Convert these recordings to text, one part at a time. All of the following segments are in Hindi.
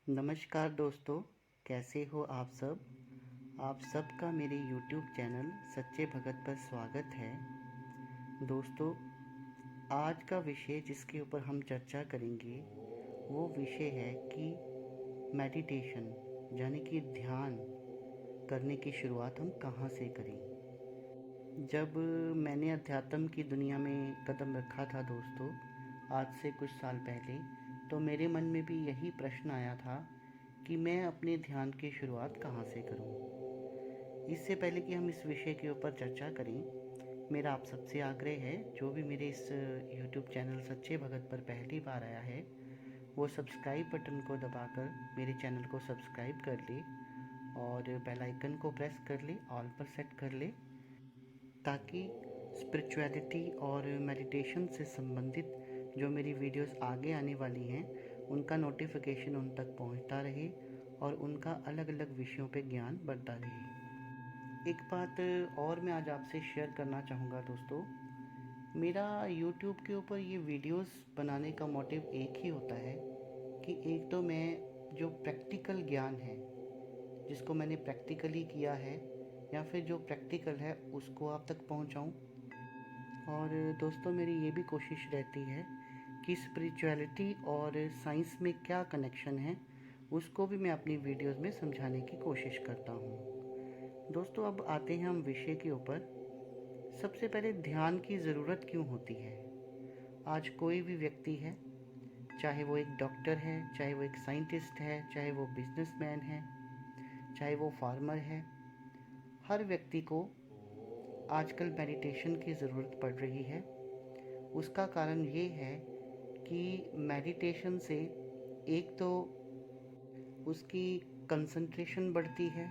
नमस्कार दोस्तों, कैसे हो आप सब। आप सबका मेरे YouTube चैनल सच्चे भगत पर स्वागत है। दोस्तों, आज का विषय जिसके ऊपर हम चर्चा करेंगे वो विषय है कि मेडिटेशन यानी कि ध्यान करने की शुरुआत हम कहाँ से करें। जब मैंने अध्यात्म की दुनिया में कदम रखा था दोस्तों, आज से कुछ साल पहले, तो मेरे मन में भी यही प्रश्न आया था कि मैं अपने ध्यान की शुरुआत कहाँ से करूँ। इससे पहले कि हम इस विषय के ऊपर चर्चा करें, मेरा आप सबसे आग्रह है, जो भी मेरे इस YouTube चैनल सच्चे भगत पर पहली बार आया है वो सब्सक्राइब बटन को दबाकर मेरे चैनल को सब्सक्राइब कर ले और बेल आइकन को प्रेस कर ले, ऑल पर सेट कर ले, ताकि स्पिरिचुअलिटी और मेडिटेशन से संबंधित जो मेरी वीडियोस आगे आने वाली हैं उनका नोटिफिकेशन उन तक पहुंचता रहे और उनका अलग अलग विषयों पे ज्ञान बढ़ता रहे। एक बात और मैं आज आपसे शेयर करना चाहूँगा दोस्तों। मेरा YouTube के ऊपर ये वीडियोस बनाने का मोटिव एक ही होता है कि एक तो मैं जो प्रैक्टिकल ज्ञान है जिसको मैंने प्रैक्टिकली किया है या फिर जो प्रैक्टिकल है उसको आप तक पहुंचाऊं। और दोस्तों, मेरी ये भी कोशिश रहती है कि स्पिरिचुअलिटी और साइंस में क्या कनेक्शन है उसको भी मैं अपनी वीडियोस में समझाने की कोशिश करता हूँ। दोस्तों, अब आते हैं हम विषय के ऊपर। सबसे पहले, ध्यान की ज़रूरत क्यों होती है। आज कोई भी व्यक्ति है, चाहे वो एक डॉक्टर है, चाहे वो एक साइंटिस्ट है, चाहे वो बिजनेसमैन है, चाहे वो फार्मर है, हर व्यक्ति को आजकल मेडिटेशन की ज़रूरत पड़ रही है। उसका कारण ये है कि मेडिटेशन से एक तो उसकी कंसंट्रेशन बढ़ती है,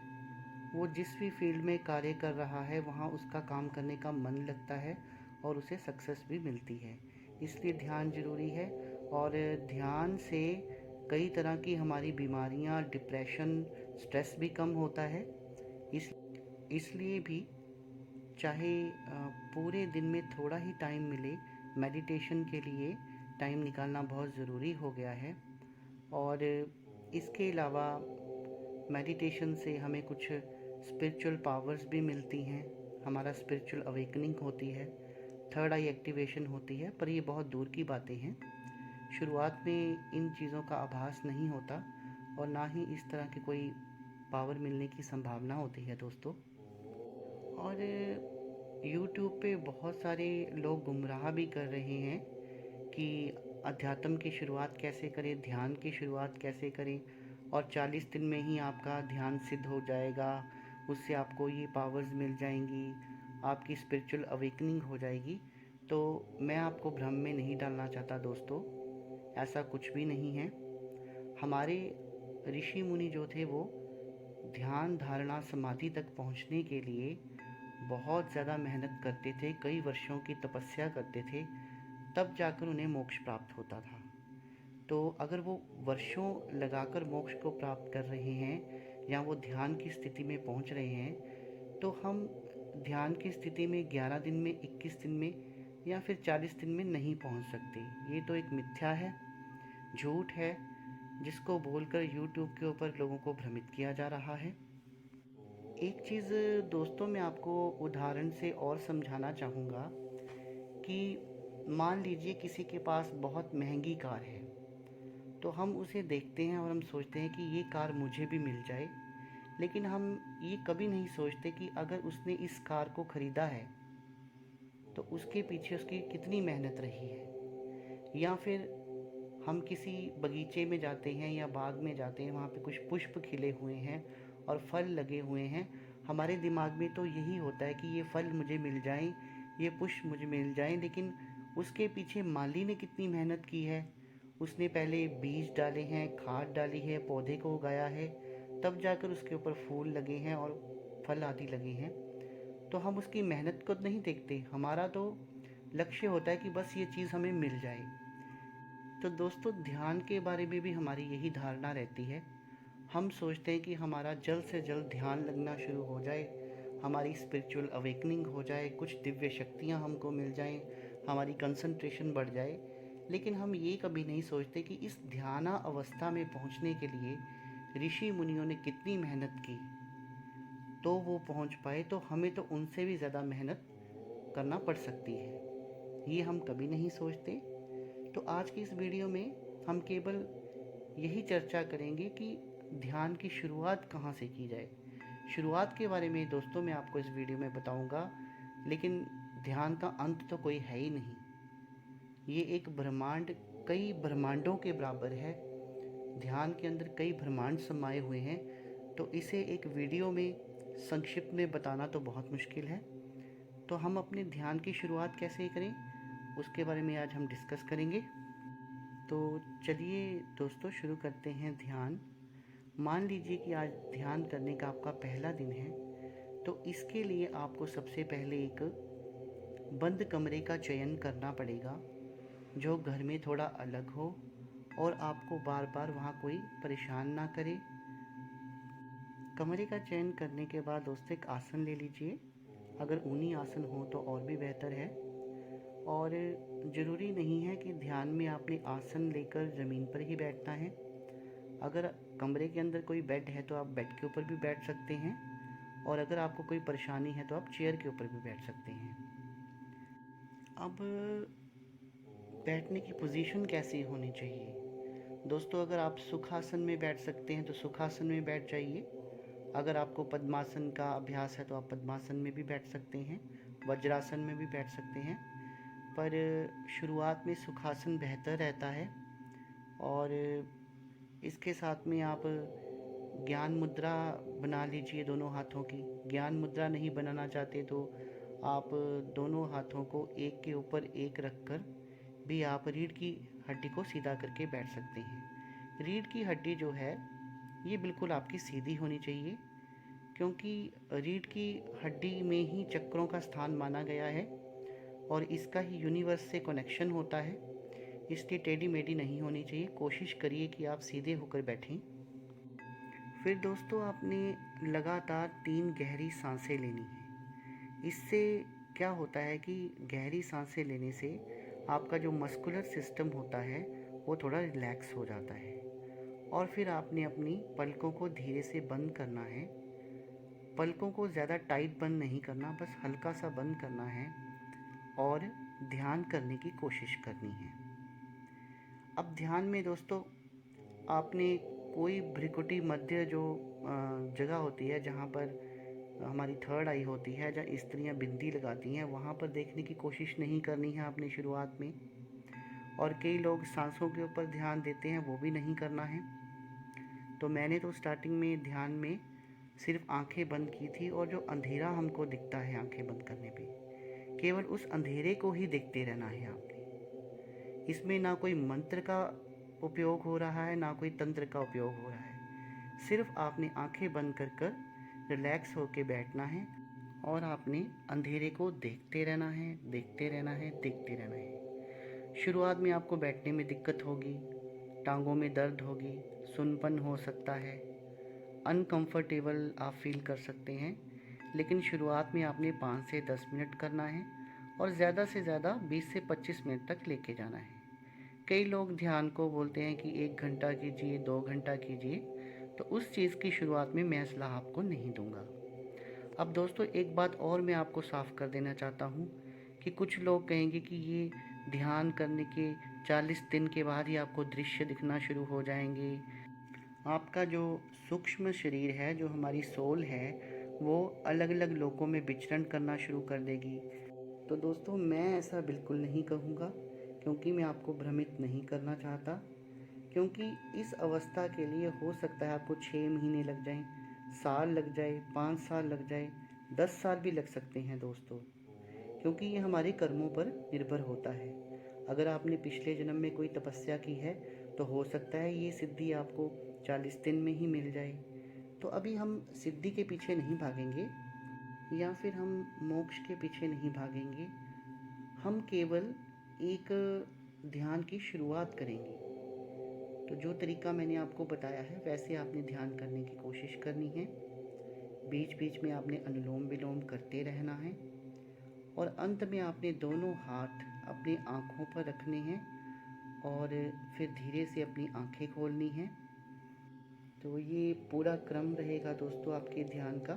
वो जिस भी फील्ड में कार्य कर रहा है वहाँ उसका काम करने का मन लगता है और उसे सक्सेस भी मिलती है। इसलिए ध्यान ज़रूरी है। और ध्यान से कई तरह की हमारी बीमारियाँ, डिप्रेशन, स्ट्रेस भी कम होता है। इस इसलिए भी चाहे पूरे दिन में थोड़ा ही टाइम मिले, मेडिटेशन के लिए टाइम निकालना बहुत ज़रूरी हो गया है। और इसके अलावा मेडिटेशन से हमें कुछ स्पिरिचुअल पावर्स भी मिलती हैं, हमारा स्पिरिचुअल अवेकनिंग होती है, थर्ड आई एक्टिवेशन होती है। पर ये बहुत दूर की बातें हैं। शुरुआत में इन चीज़ों का आभास नहीं होता और ना ही इस तरह की कोई पावर मिलने की संभावना होती है दोस्तों। और यूट्यूब पे बहुत सारे लोग गुमराह भी कर रहे हैं कि अध्यात्म की शुरुआत कैसे करें, ध्यान की शुरुआत कैसे करें, और 40 दिन में ही आपका ध्यान सिद्ध हो जाएगा, उससे आपको ये पावर्स मिल जाएंगी, आपकी स्पिरिचुअल अवेकनिंग हो जाएगी। तो मैं आपको भ्रम में नहीं डालना चाहता दोस्तों, ऐसा कुछ भी नहीं है। हमारे ऋषि मुनि जो थे वो ध्यान धारणा समाधि तक पहुंचने के लिए बहुत ज़्यादा मेहनत करते थे, कई वर्षों की तपस्या करते थे, तब जाकर उन्हें मोक्ष प्राप्त होता था। तो अगर वो वर्षों लगाकर मोक्ष को प्राप्त कर रहे हैं या वो ध्यान की स्थिति में पहुंच रहे हैं, तो हम ध्यान की स्थिति में 11 दिन में, 21 दिन में या फिर 40 दिन में नहीं पहुंच सकते। ये तो एक मिथ्या है, झूठ है, जिसको बोलकर YouTube के ऊपर लोगों को भ्रमित किया जा रहा है। एक चीज़ दोस्तों मैं आपको उदाहरण से और समझाना चाहूँगा कि मान लीजिए किसी के पास बहुत महंगी कार है, तो हम उसे देखते हैं और हम सोचते हैं कि ये कार मुझे भी मिल जाए। लेकिन हम ये कभी नहीं सोचते कि अगर उसने इस कार को ख़रीदा है तो उसके पीछे उसकी कितनी मेहनत रही है। या फिर हम किसी बगीचे में जाते हैं या बाग में जाते हैं, वहाँ पे कुछ पुष्प खिले हुए हैं और फल लगे हुए हैं। हमारे दिमाग में तो यही होता है कि ये फल मुझे मिल जाएं, ये पुष्प मुझे मिल जाएं, लेकिन उसके पीछे माली ने कितनी मेहनत की है। उसने पहले बीज डाले हैं, खाद डाली है, पौधे को उगाया है, तब जाकर उसके ऊपर फूल लगे हैं और फल आदि लगे हैं। तो हम उसकी मेहनत को नहीं देखते, हमारा तो लक्ष्य होता है कि बस ये चीज़ हमें मिल जाए। तो दोस्तों, ध्यान के बारे में भी हमारी यही धारणा रहती है। हम सोचते हैं कि हमारा जल्द से जल्द ध्यान लगना शुरू हो जाए, हमारी स्पिरिचुअल अवेकनिंग हो जाए, कुछ दिव्य शक्तियाँ हमको मिल जाएं, हमारी कंसंट्रेशन बढ़ जाए। लेकिन हम ये कभी नहीं सोचते कि इस ध्याना अवस्था में पहुंचने के लिए ऋषि मुनियों ने कितनी मेहनत की, तो वो पहुंच पाए। तो हमें तो उनसे भी ज़्यादा मेहनत करना पड़ सकती है, ये हम कभी नहीं सोचते। तो आज की इस वीडियो में हम केवल यही चर्चा करेंगे कि ध्यान की शुरुआत कहाँ से की जाए। शुरुआत के बारे में दोस्तों मैं आपको इस वीडियो में बताऊंगा, लेकिन ध्यान का अंत तो कोई है ही नहीं। ये एक ब्रह्मांड कई ब्रह्मांडों के बराबर है। ध्यान के अंदर कई ब्रह्मांड समाये हुए हैं, तो इसे एक वीडियो में संक्षिप्त में बताना तो बहुत मुश्किल है। तो हम अपने ध्यान की शुरुआत कैसे करें, उसके बारे में आज हम डिस्कस करेंगे। तो चलिए दोस्तों शुरू करते हैं ध्यान। मान लीजिए कि आज ध्यान करने का आपका पहला दिन है, तो इसके लिए आपको सबसे पहले एक बंद कमरे का चयन करना पड़ेगा, जो घर में थोड़ा अलग हो और आपको बार बार वहाँ कोई परेशान ना करे। कमरे का चयन करने के बाद दोस्तों एक आसन ले लीजिए। अगर ऊनी आसन हो तो और भी बेहतर है, और ज़रूरी नहीं है कि ध्यान में आपने आसन लेकर ज़मीन पर ही बैठना है। अगर कमरे के अंदर कोई बेड है तो आप बेड के ऊपर भी बैठ सकते हैं, और अगर आपको कोई परेशानी है तो आप चेयर के ऊपर भी बैठ सकते हैं। अब बैठने की पोजीशन कैसी होनी चाहिए दोस्तों? अगर आप सुखासन में बैठ सकते हैं तो सुखासन में बैठ जाइए। अगर आपको पद्मासन का अभ्यास है तो आप पद्मासन में भी बैठ सकते हैं, वज्रासन में भी बैठ सकते हैं। पर शुरुआत में सुखासन बेहतर रहता है। और इसके साथ में आप ज्ञान मुद्रा बना लीजिए दोनों हाथों की। ज्ञान मुद्रा नहीं बनाना चाहते तो आप दोनों हाथों को एक के ऊपर एक रखकर भी आप रीढ़ की हड्डी को सीधा करके बैठ सकते हैं। रीढ़ की हड्डी जो है ये बिल्कुल आपकी सीधी होनी चाहिए, क्योंकि रीढ़ की हड्डी में ही चक्रों का स्थान माना गया है और इसका ही यूनिवर्स से कनेक्शन होता है, इसलिए टेढ़ी मेढ़ी नहीं होनी चाहिए। कोशिश करिए कि आप सीधे होकर बैठें। फिर दोस्तों आपने लगातार 3 गहरी सांसें लेनी है। इससे क्या होता है कि गहरी सांसें लेने से आपका जो मस्कुलर सिस्टम होता है वो थोड़ा रिलैक्स हो जाता है। और फिर आपने अपनी पलकों को धीरे से बंद करना है। पलकों को ज़्यादा टाइट बंद नहीं करना, बस हल्का सा बंद करना है और ध्यान करने की कोशिश करनी है। अब ध्यान में दोस्तों आपने कोई भ्रिकुटी मध्य जो जगह होती है जहाँ पर हमारी थर्ड आई होती है, जहाँ स्त्रियाँ बिंदी लगाती हैं, वहाँ पर देखने की कोशिश नहीं करनी है आपने शुरुआत में। और कई लोग सांसों के ऊपर ध्यान देते हैं, वो भी नहीं करना है। तो मैंने तो स्टार्टिंग में ध्यान में सिर्फ आंखें बंद की थी, और जो अंधेरा हमको दिखता है आंखें बंद करने पे, केवल उस अंधेरे को ही देखते रहना है आपने। इसमें ना कोई मंत्र का उपयोग हो रहा है, ना कोई तंत्र का उपयोग हो रहा है। सिर्फ आपने आंखें बंद कर कर रिलैक्स होकर बैठना है, और आपने अंधेरे को देखते रहना है, देखते रहना है, देखते रहना है। शुरुआत में आपको बैठने में दिक्कत होगी, टांगों में दर्द होगी, सुनपन हो सकता है, अनकंफर्टेबल आप फील कर सकते हैं। लेकिन शुरुआत में आपने 5 से 10 मिनट करना है, और ज़्यादा से ज़्यादा 20 से 25 मिनट तक लेके जाना है। कई लोग ध्यान को बोलते हैं कि 1 घंटा कीजिए, 2 घंटा कीजिए, तो उस चीज़ की शुरुआत में मैं सलाह आपको नहीं दूंगा। अब दोस्तों एक बात और मैं आपको साफ कर देना चाहता हूँ कि कुछ लोग कहेंगे कि ये ध्यान करने के 40 दिन के बाद ही आपको दृश्य दिखना शुरू हो जाएंगे, आपका जो सूक्ष्म शरीर है, जो हमारी सोल है, वो अलग अलग लोकों में विचरण करना शुरू कर देगी। तो दोस्तों मैं ऐसा बिल्कुल नहीं कहूँगा, क्योंकि मैं आपको भ्रमित नहीं करना चाहता। क्योंकि इस अवस्था के लिए हो सकता है आपको 6 महीने लग जाएं, साल लग जाए, 5 साल लग जाए, 10 साल भी लग सकते हैं दोस्तों, क्योंकि ये हमारे कर्मों पर निर्भर होता है। अगर आपने पिछले जन्म में कोई तपस्या की है तो हो सकता है ये सिद्धि आपको 40 दिन में ही मिल जाए। तो अभी हम सिद्धि के पीछे नहीं भागेंगे, या फिर हम मोक्ष के पीछे नहीं भागेंगे। हम केवल एक ध्यान की शुरुआत करेंगे। तो जो तरीका मैंने आपको बताया है वैसे आपने ध्यान करने की कोशिश करनी है। बीच बीच में आपने अनुलोम विलोम करते रहना है, और अंत में आपने दोनों हाथ अपनी आँखों पर रखने हैं और फिर धीरे से अपनी आंखें खोलनी हैं। तो ये पूरा क्रम रहेगा दोस्तों आपके ध्यान का।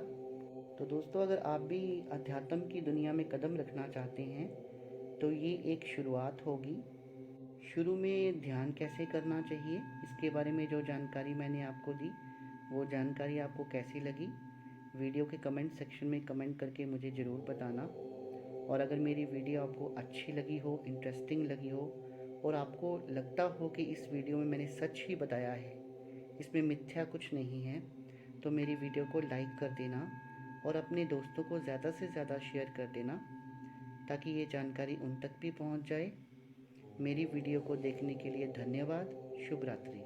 तो दोस्तों, अगर आप भी अध्यात्म की दुनिया में कदम रखना चाहते हैं तो ये एक शुरुआत होगी। शुरू में ध्यान कैसे करना चाहिए इसके बारे में जो जानकारी मैंने आपको दी, वो जानकारी आपको कैसी लगी वीडियो के कमेंट सेक्शन में कमेंट करके मुझे ज़रूर बताना। और अगर मेरी वीडियो आपको अच्छी लगी हो, इंटरेस्टिंग लगी हो और आपको लगता हो कि इस वीडियो में मैंने सच ही बताया है, इसमें मिथ्या कुछ नहीं है, तो मेरी वीडियो को लाइक कर देना और अपने दोस्तों को ज़्यादा से ज़्यादा शेयर कर देना ताकि ये जानकारी उन तक भी पहुंच जाए। मेरी वीडियो को देखने के लिए धन्यवाद। शुभ रात्रि।